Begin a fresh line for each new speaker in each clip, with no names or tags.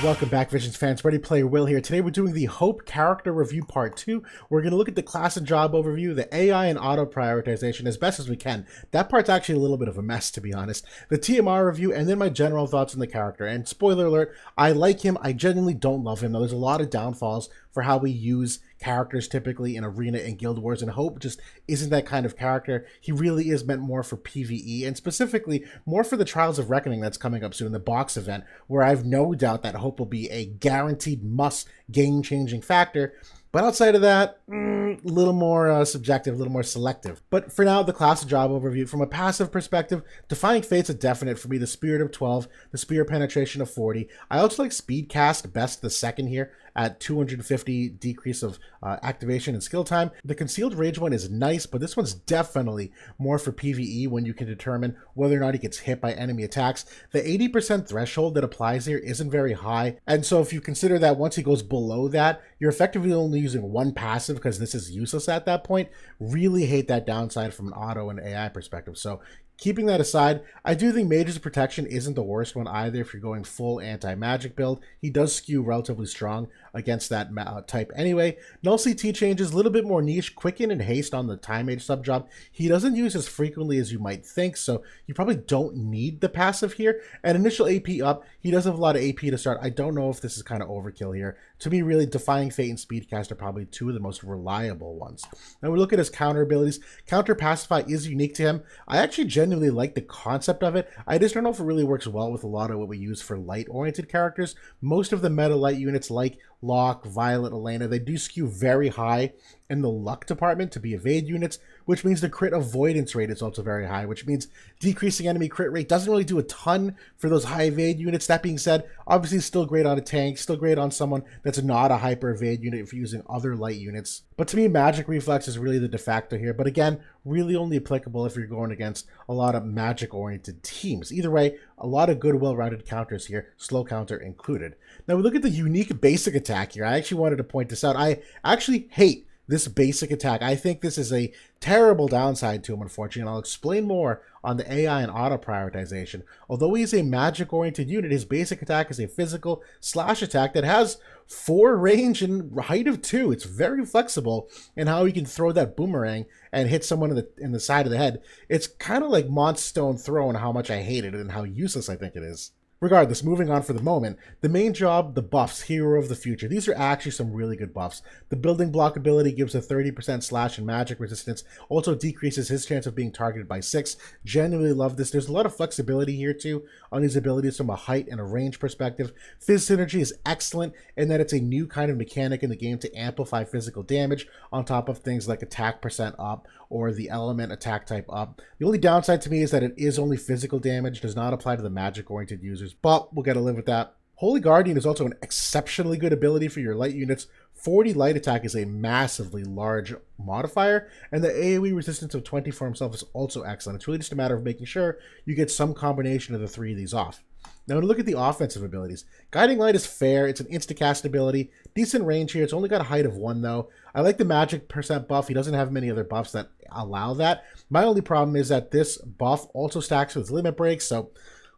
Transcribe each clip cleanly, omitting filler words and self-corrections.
Welcome back, Visions fans. Ready Player Will here. Today we're doing the Hope Character Review Part 2. We're going to look at the class and job overview, the AI and auto prioritization as best as we can. That part's actually a little bit of a mess, to be honest. The TMR review, and then my general thoughts on the character. And spoiler alert, I like him. I genuinely don't love him. Now, there's a lot of downfalls for how we use characters typically in Arena and Guild Wars, and Hope just isn't that kind of character. He really is meant more for PvE, and specifically more for the Trials of Reckoning that's coming up soon, the box event, where I've no doubt that Hope will be a guaranteed must game-changing factor. But outside of that, a little more subjective, a little more selective. But for now, the class and job overview. From a passive perspective, Defying Fate's a definite for me. The Spirit of 12, the Spear Penetration of 40. I also like Speed Cast best the second here at 250 decrease of activation and skill time. The Concealed Rage one is nice, but this one's definitely more for PvE when you can determine whether or not he gets hit by enemy attacks. The 80% threshold that applies here isn't very high, and so if you consider that once he goes below that, you're effectively only using one passive because this is useless at that point. Really hate that downside from an auto and AI perspective. So keeping that aside, I do think Mage's Protection isn't the worst one either if you're going full anti-magic build. He does skew relatively strong against that type anyway. Null CT changes, a little bit more niche, Quicken and Haste on the Time Mage Subjob. He doesn't use as frequently as you might think, so you probably don't need the passive here. And initial AP up, he does have a lot of AP to start. I don't know if this is kind of overkill here. To me, really, Defying Fate and Speedcast are probably two of the most reliable ones. Now we look at his counter abilities. Counter Pacify is unique to him. I actually genuinely like the concept of it. I just don't know if it really works well with a lot of what we use for light-oriented characters. Most of the meta light units like Locke, Violet, Elena, they do skew very high in the luck department to be evade units, which means the crit avoidance rate is also very high, which means decreasing enemy crit rate doesn't really do a ton for those high evade units. That being said, obviously still great on a tank, still great on someone that's not a hyper evade unit if you're using other light units. But to me, Magic Reflex is really the de facto here, but again, really only applicable if you're going against a lot of magic-oriented teams. Either way, a lot of good, well-rounded counters here, slow counter included. Now we look at the unique basic attack here. I actually wanted to point this out. I actually hate this basic attack. I think this is a terrible downside to him, unfortunately, and I'll explain more on the AI and auto prioritization. Although he's a magic-oriented unit, his basic attack is a physical slash attack that has 4 range and height of 2. It's very flexible in how he can throw that boomerang and hit someone in the side of the head. It's kind of like Montstone Throw and how much I hate it and how useless I think it is. Regardless, moving on for the moment, the main job, the buffs, Hero of the Future. These are actually some really good buffs. The Building Block ability gives a 30% slash and magic resistance, also decreases his chance of being targeted by 6. Genuinely love this. There's a lot of flexibility here too on these abilities from a height and a range perspective. Phys Synergy is excellent in that it's a new kind of mechanic in the game to amplify physical damage on top of things like attack percent up or the element attack type up. The only downside to me is that it is only physical damage, does not apply to the magic-oriented users, but we'll get to live with that. Holy Guardian is also an exceptionally good ability for your light units. 40 light attack is a massively large modifier, and the AoE resistance of 20 for himself is also excellent. It's really just a matter of making sure you get some combination of the 3 of these off. Now to look at the offensive abilities. Guiding Light is fair, it's an insta-cast ability. Decent range here, it's only got a height of 1 though. I like the magic percent buff, he doesn't have many other buffs that allow that. My only problem is that this buff also stacks with limit breaks, so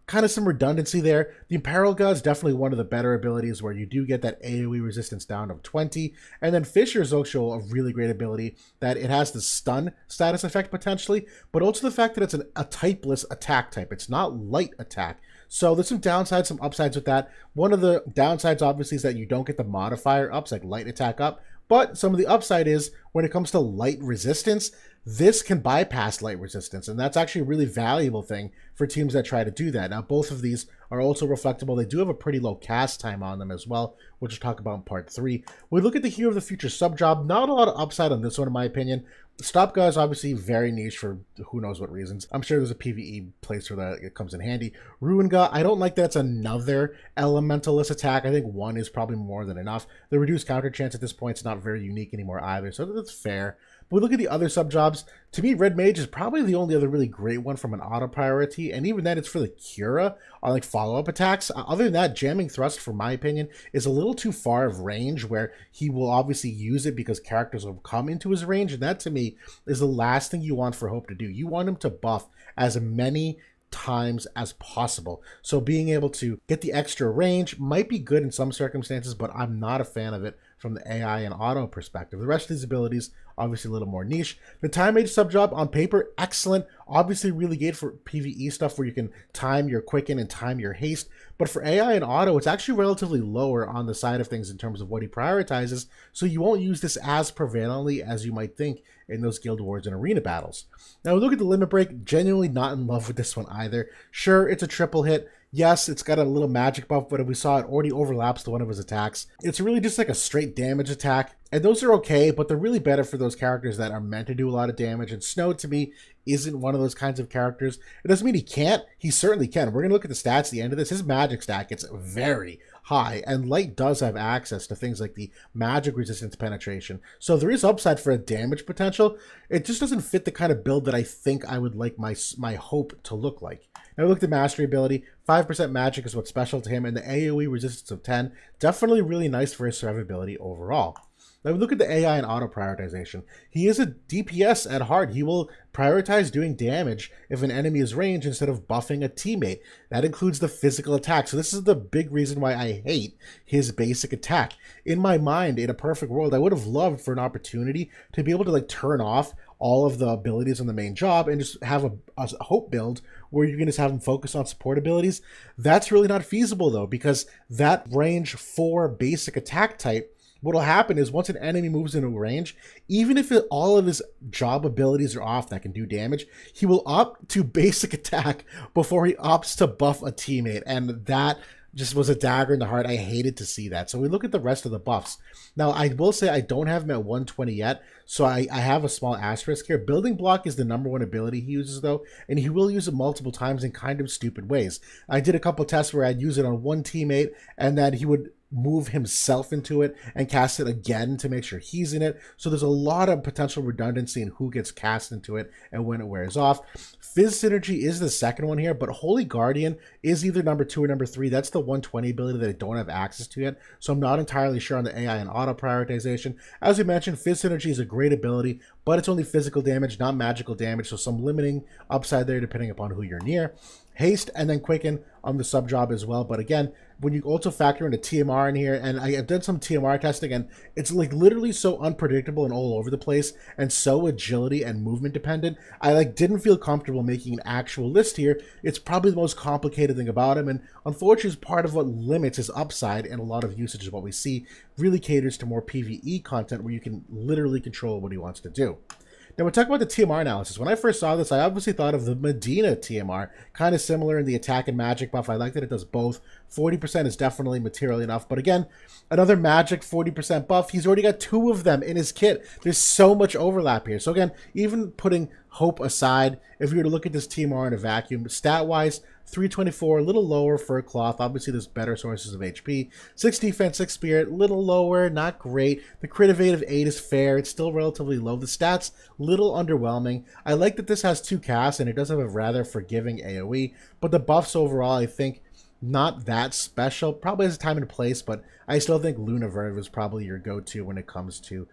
kind of some redundancy there. The Imperil God is definitely one of the better abilities where you do get that AoE resistance down of 20. And then Fisher is also a really great ability that it has the stun status effect potentially, but also the fact that it's a typeless attack type. It's not light attack. So there's some downsides, some upsides with that. One of the downsides obviously is that you don't get the modifier ups like light attack up, but some of the upside is when it comes to light resistance, this can bypass light resistance, and that's actually a really valuable thing for teams that try to do that. Now, both of these are also reflectable. They do have a pretty low cast time on them as well, which we'll talk about in part 3. We look at the Hero of the Future Subjob. Not a lot of upside on this one, in my opinion. Stop Guy is obviously very niche for who knows what reasons. I'm sure there's a PvE place where that it comes in handy. Ruin God, I don't like that it's another elementalist attack. I think 1 is probably more than enough. The reduced counter chance at this point is not very unique anymore either, so that's fair. But we look at the other sub-jobs. To me, Red Mage is probably the only other really great one from an auto priority, and even then it's for the Cura on like follow-up attacks. Other than that, Jamming Thrust, for my opinion, is a little too far of range where he will obviously use it because characters will come into his range, and that to me is the last thing you want for Hope to do. You want him to buff as many times as possible. So being able to get the extra range might be good in some circumstances, but I'm not a fan of it from the AI and auto perspective. The rest of these abilities, obviously a little more niche. The time Mage Subjob on paper, excellent. Obviously really good for PvE stuff where you can time your quicken and time your haste. But for AI and auto, it's actually relatively lower on the side of things in terms of what he prioritizes. So you won't use this as prevalently as you might think in those guild wars and arena battles. Now we look at the limit break, genuinely not in love with this one either. Sure, it's a triple hit. Yes, it's got a little magic buff, but we saw it already overlaps to one of his attacks. It's really just like a straight damage attack, and those are okay, but they're really better for those characters that are meant to do a lot of damage, and Snow, to me, isn't one of those kinds of characters. It doesn't mean he can't. He certainly can. We're going to look at the stats at the end of this. His magic stat gets very high, and Light does have access to things like the magic resistance penetration. So there is upside for a damage potential. It just doesn't fit the kind of build that I think I would like my hope to look like. Now we look at mastery ability. 5% magic is what's special to him, and the AoE resistance of 10. Definitely really nice for his survivability overall. Now we look at the AI and auto prioritization. He is a DPS at heart. He will prioritize doing damage if an enemy is ranged instead of buffing a teammate. That includes the physical attack. So this is the big reason why I hate his basic attack. In my mind, in a perfect world, I would have loved for an opportunity to be able to like turn off all of the abilities on the main job and just have a hope build where you can just have them focus on support abilities. That's really not feasible though, because that range 4 basic attack type, what'll happen is once an enemy moves into range, even if all of his job abilities are off that can do damage, he will opt to basic attack before he opts to buff a teammate. And that just was a dagger in the heart. I hated to see that. So we look at the rest of the buffs. Now, I will say I don't have him at 120 yet, so I have a small asterisk here. Building Block is the #1 ability he uses, though, and he will use it multiple times in kind of stupid ways. I did a couple tests where I'd use it on one teammate, and then he would move himself into it and cast it again to make sure he's in it. So there's a lot of potential redundancy in who gets cast into it and when it wears off. Fizz Synergy is the second one here, but Holy Guardian is either #2 or #3. That's the 120 ability that I don't have access to yet, so I'm not entirely sure on the AI and auto prioritization. As we mentioned, Fizz Synergy is a great ability, but it's only physical damage, not magical damage, so some limiting upside there depending upon who you're near. Haste and then Quicken on the sub job as well, but again, when you also factor in a TMR in here, and I have done some TMR testing, and it's like literally so unpredictable and all over the place, and so agility and movement dependent, I like didn't feel comfortable making an actual list here. It's probably the most complicated thing about him, and unfortunately is part of what limits his upside, and a lot of usage of what we see really caters to more PvE content where you can literally control what he wants to do. Now we're talking about the TMR analysis. When I first saw this, I obviously thought of the Medina TMR, kind of similar in the attack and magic buff. I like that it does both. 40% is definitely material enough, but again, another magic 40% buff. He's already got 2 of them in his kit. There's so much overlap here. So again, even putting hope aside, if you were to look at this TMR in a vacuum, stat-wise, 324, a little lower for Cloth. Obviously, there's better sources of HP. 6 defense, 6 spirit, little lower, not great. The crit evade of 8 is fair. It's still relatively low. The stats, little underwhelming. I like that this has 2 casts, and it does have a rather forgiving AoE, but the buffs overall, I think, not that special. Probably has a time and place, but I still think Luna Verve is probably your go-to when it comes to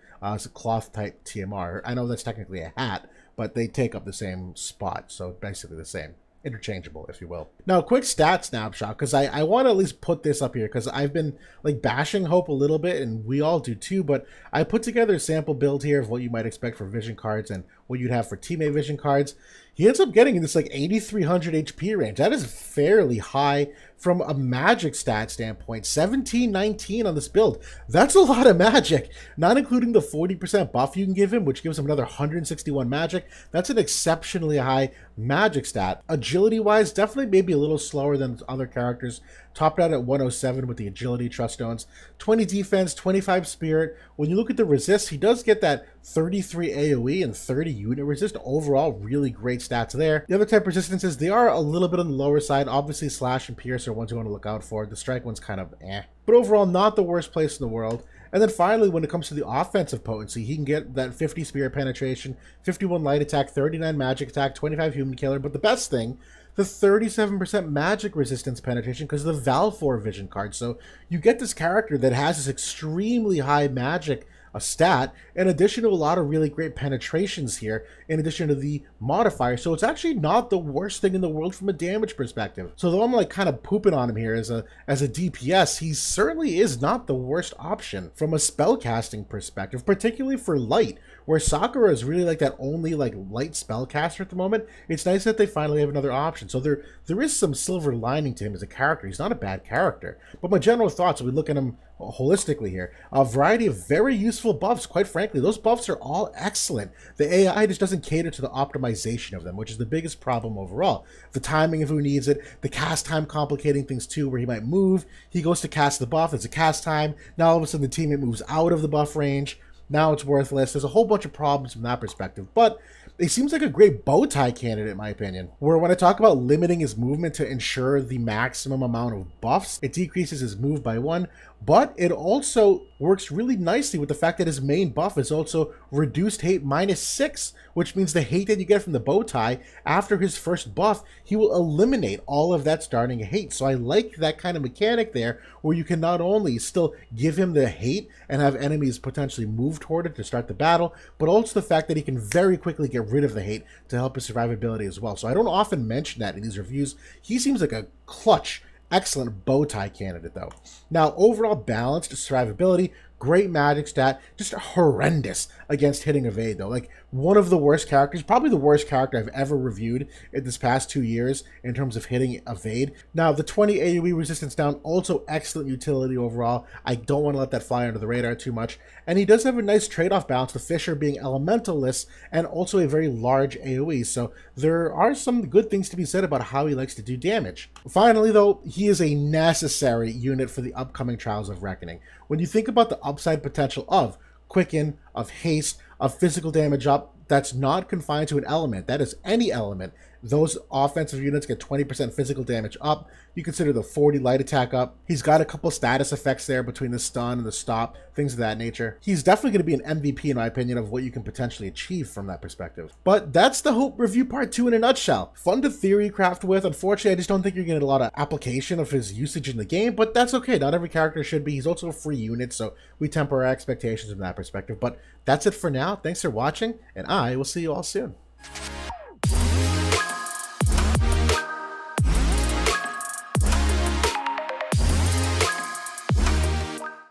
cloth-type TMR. I know that's technically a hat, but they take up the same spot, so basically the same. Interchangeable, if you will. Now, quick stat snapshot, because I want to at least put this up here, because I've been like bashing Hope a little bit, and we all do too, but I put together a sample build here of what you might expect for vision cards and what you'd have for teammate vision cards. He ends up getting in this like 8,300 HP range. That is fairly high from a magic stat standpoint. 1719 on this build. That's a lot of magic, not including the 40% buff you can give him, which gives him another 161 magic. That's an exceptionally high magic stat. Agility wise, definitely maybe a little slower than other characters. Topped out at 107 with the agility trust stones. 20 defense, 25 spirit. When you look at the resist, he does get that 33 AoE and 30 unit resist. Overall, really great stats there. The other type resistances, they are a little bit on the lower side. Obviously, Slash and Pierce are ones you want to look out for. The strike one's kind of eh. But overall, not the worst place in the world. And then finally, when it comes to the offensive potency, he can get that 50 spirit penetration, 51 light attack, 39 magic attack, 25 human killer. But the best thing, the 37% magic resistance penetration because of the Valfor vision card. So you get this character that has this extremely high magic a stat, in addition to a lot of really great penetrations here, in addition to the modifier. So it's actually not the worst thing in the world from a damage perspective. So though I'm like kind of pooping on him here as a DPS, he certainly is not the worst option from a spellcasting perspective, particularly for light, where Sakura is really like that only like light spellcaster at the moment. It's nice that they finally have another option. So there is some silver lining to him as a character. He's not a bad character. But my general thoughts, we look at him holistically here, a variety of very useful buffs. Quite frankly, those buffs are all excellent. The AI just doesn't cater to the optimization of them, which is the biggest problem overall. The timing of who needs it, the cast time complicating things too, where he might move, he goes to cast the buff, it's a cast time, now all of a sudden the teammate moves out of the buff range, now it's worthless. There's a whole bunch of problems from that perspective, but he seems like a great bow tie candidate in my opinion, where when I talk about limiting his movement to ensure the maximum amount of buffs, it decreases his move by 1, but it also works really nicely with the fact that his main buff is also reduced hate -6, which means the hate that you get from the bow tie after his first buff, he will eliminate all of that starting hate. So I like that kind of mechanic there, where you can not only still give him the hate and have enemies potentially move toward it to start the battle, but also the fact that he can very quickly get rid of the hate to help his survivability as well. So I don't often mention that in these reviews. He seems like a clutch, excellent bow tie candidate though. Now, overall balanced survivability, great magic stat, just horrendous against hitting evade though. Like one of the worst characters, probably the worst character I've ever reviewed in this past 2 years in terms of hitting evade. Now the 20 AoE resistance down, also excellent utility overall. I don't want to let that fly under the radar too much. And he does have a nice trade-off balance, the Fisher being elementalist and also a very large AoE. So there are some good things to be said about how he likes to do damage. Finally though, he is a necessary unit for the upcoming Trials of Reckoning. When you think about the upside potential of Quicken, of Haste, of physical damage up, that's not confined to an element. That is any element. Those offensive units get 20% physical damage up. You consider the 40 light attack up. He's got a couple status effects there between the stun and the stop, things of that nature. He's definitely going to be an MVP in my opinion of what you can potentially achieve from that perspective. But that's the Hope Review Part 2 in a nutshell. Fun to theory craft with. Unfortunately, I just don't think you're going to get a lot of application of his usage in the game, but that's okay. Not every character should be. He's also a free unit, so we temper our expectations from that perspective. But that's it for now. Thanks for watching, and I will see you all soon.